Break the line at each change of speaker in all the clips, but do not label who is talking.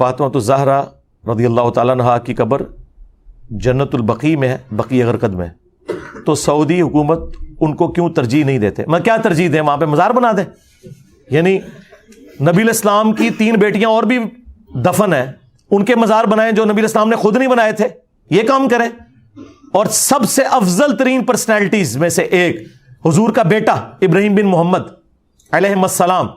فاطمہ الزہرا رضی اللہ تعالیٰ عنہا کی قبر جنت البقیع میں ہے، بقیع غرقد میں، تو سعودی حکومت ان کو کیوں ترجیح نہیں دیتے؟ میں کیا ترجیح دیں؟ وہاں پہ مزار بنا دیں؟ یعنی نبی الاسلام کی 3 بیٹیاں اور بھی دفن ہیں، ان کے مزار بنائیں جو نبی الاسلام نے خود نہیں بنائے تھے، یہ کام کریں۔ اور سب سے افضل ترین پرسنالٹیز میں سے ایک حضور کا بیٹا ابراہیم بن محمد علیہ السلام،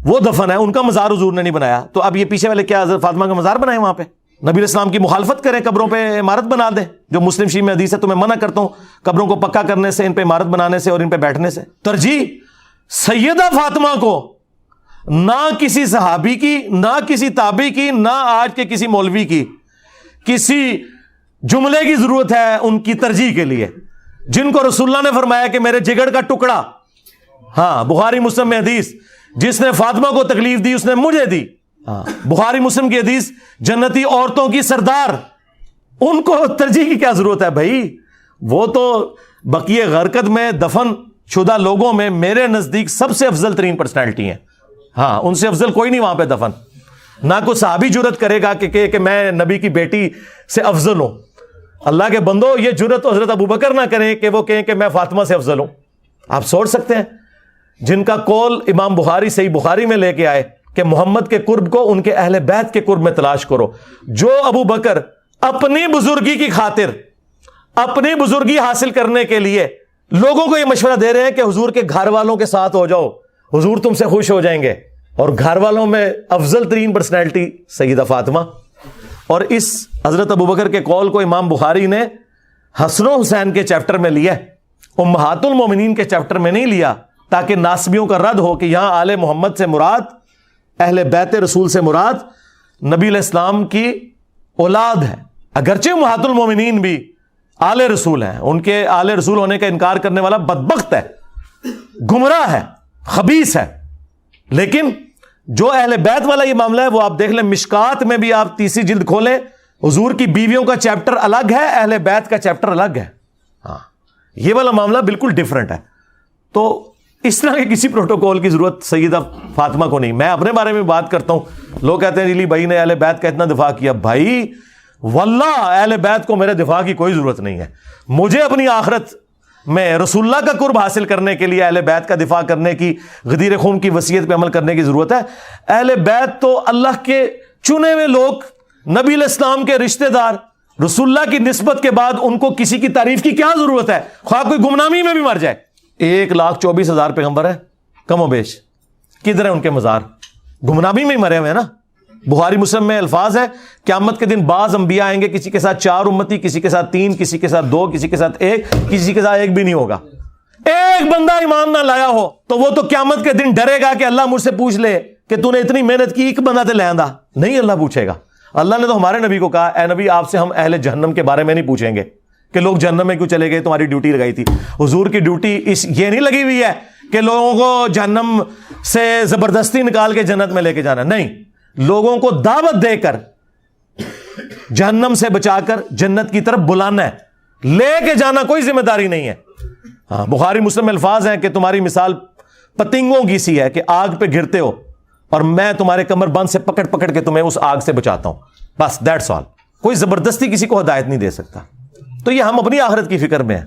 وہ دفن ہے، ان کا مزار حضور نے نہیں بنایا، تو اب یہ پیچھے والے کیا حضرت فاطمہ کا مزار بنائے وہاں پہ؟ نبی الاسلام کی مخالفت کریں، قبروں پہ عمارت بنا دیں، جو مسلم شریف میں حدیث ہے، تو میں منع کرتا ہوں قبروں کو پکا کرنے سے، ان پہ عمارت بنانے سے اور ان پہ بیٹھنے سے۔ ترجیح سیدہ فاطمہ کو نہ کسی صحابی کی، نہ کسی تابعی کی، نہ آج کے کسی مولوی کی کسی جملے کی ضرورت ہے ان کی ترجیح کے لیے، جن کو رسول اللہ نے فرمایا کہ میرے جگر کا ٹکڑا، ہاں بخاری مسلم میں حدیث، جس نے فاطمہ کو تکلیف دی اس نے مجھے دی، ہاں بخاری مسلم کی حدیث، جنتی عورتوں کی سردار، ان کو ترجیح کی کیا ضرورت ہے بھائی؟ وہ تو بقیع غرقد میں دفن شدہ لوگوں میں میرے نزدیک سب سے افضل ترین پرسنالٹی ہیں، ہاں ان سے افضل کوئی نہیں وہاں پہ دفن۔ نہ کوئی صحابی جرت کرے گا کہ میں نبی کی بیٹی سے افضل ہوں۔ اللہ کے بندو، یہ جرت تو حضرت ابوبکر نہ کریں کہ وہ کہیں کہ میں فاطمہ سے افضل ہوں۔ آپ سوچ سکتے ہیں جن کا قول امام بخاری صحیح بخاری میں لے کے آئے کہ محمد کے قرب کو ان کے اہل بیت کے قرب میں تلاش کرو، جو ابو بکر اپنی بزرگی کی خاطر، اپنی بزرگی حاصل کرنے کے لیے لوگوں کو یہ مشورہ دے رہے ہیں کہ حضور کے گھر والوں کے ساتھ ہو جاؤ، حضور تم سے خوش ہو جائیں گے، اور گھر والوں میں افضل ترین پرسنالٹی سیدہ فاطمہ۔ اور اس حضرت ابوبکر کے قول کو امام بخاری نے حسن و حسین کے چیپٹر میں لیا، امہات المومنین کے چیپٹر میں نہیں لیا، تاکہ ناسبیوں کا رد ہو کہ یہاں آل محمد سے مراد، اہل بیت رسول سے مراد نبی علیہ السلام کی اولاد ہے۔ اگرچہ امہات المومنین بھی آل رسول ہیں، ان کے آل رسول ہونے کا انکار کرنے والا بدبخت ہے، گمراہ ہے، خبیث ہے، لیکن جو اہل بیت والا یہ معاملہ ہے وہ آپ دیکھ لیں، مشکات میں بھی آپ 30 جلد کھولیں، حضور کی بیویوں کا چیپٹر الگ ہے، اہل بیت کا چیپٹر الگ ہے، ہاں یہ والا معاملہ بالکل ڈیفرنٹ ہے۔ تو اس طرح کے کسی پروٹوکول کی ضرورت سیدہ فاطمہ کو نہیں۔ میں اپنے بارے میں بات کرتا ہوں، لوگ کہتے ہیں علی بھائی نے اہل بیت کا اتنا دفاع کیا، بھائی واللہ اہل بیت کو میرے دفاع کی کوئی ضرورت نہیں ہے، مجھے اپنی آخرت میں رسول اللہ کا قرب حاصل کرنے کے لیے اہل بیت کا دفاع کرنے کی، غدیر خون کی وصیت پہ عمل کرنے کی ضرورت ہے۔ اہل بیت تو اللہ کے چنے ہوئے لوگ، نبی علیہ السلام کے رشتہ دار، رسول اللہ کی نسبت کے بعد ان کو کسی کی تعریف کی کیا ضرورت ہے؟ خواہ کوئی گمنامی میں بھی مر جائے۔ 1,24,000 پیغمبر ہیں کم و بیش، کدھر ہیں ان کے مزار؟ گمنامی میں ہی مرے ہوئے ہیں نا۔ بخاری مسلم میں الفاظ ہے قیامت کے دن بعض انبیاء آئیں گے، کسی کے ساتھ 4 امتی، کسی کے ساتھ 3، کسی کے ساتھ 2، کسی کے ساتھ 1، کسی کے ساتھ 1 بھی نہیں ہوگا۔ ایک بندہ ایمان نہ لایا ہو تو وہ تو قیامت کے دن ڈرے گا کہ اللہ مجھ سے پوچھ لے کہ تو نے اتنی محنت کی، ایک بندہ تے لے آندا نہیں، اللہ پوچھے گا۔ اللہ نے تو ہمارے نبی کو کہا، اے نبی آپ سے ہم اہل جہنم کے بارے میں نہیں پوچھیں گے کہ لوگ جہنم میں کیوں چلے گئے، تمہاری ڈیوٹی لگائی تھی۔ حضور کی ڈیوٹی یہ نہیں لگی ہوئی ہے کہ لوگوں کو جہنم سے زبردستی نکال کے جنت میں لے کے جانا، نہیں، لوگوں کو دعوت دے کر جہنم سے بچا کر جنت کی طرف بلانا ہے، لے کے جانا کوئی ذمہ داری نہیں ہے۔ ہاں بخاری مسلم میں الفاظ ہیں کہ تمہاری مثال پتنگوں کی سی ہے کہ آگ پہ گرتے ہو اور میں تمہارے کمر بند سے پکڑ پکڑ کے تمہیں اس آگ سے بچاتا ہوں، بس دیٹس آل۔ کوئی زبردستی کسی کو ہدایت نہیں دے سکتا۔ تو یہ ہم اپنی آخرت کی فکر میں ہیں۔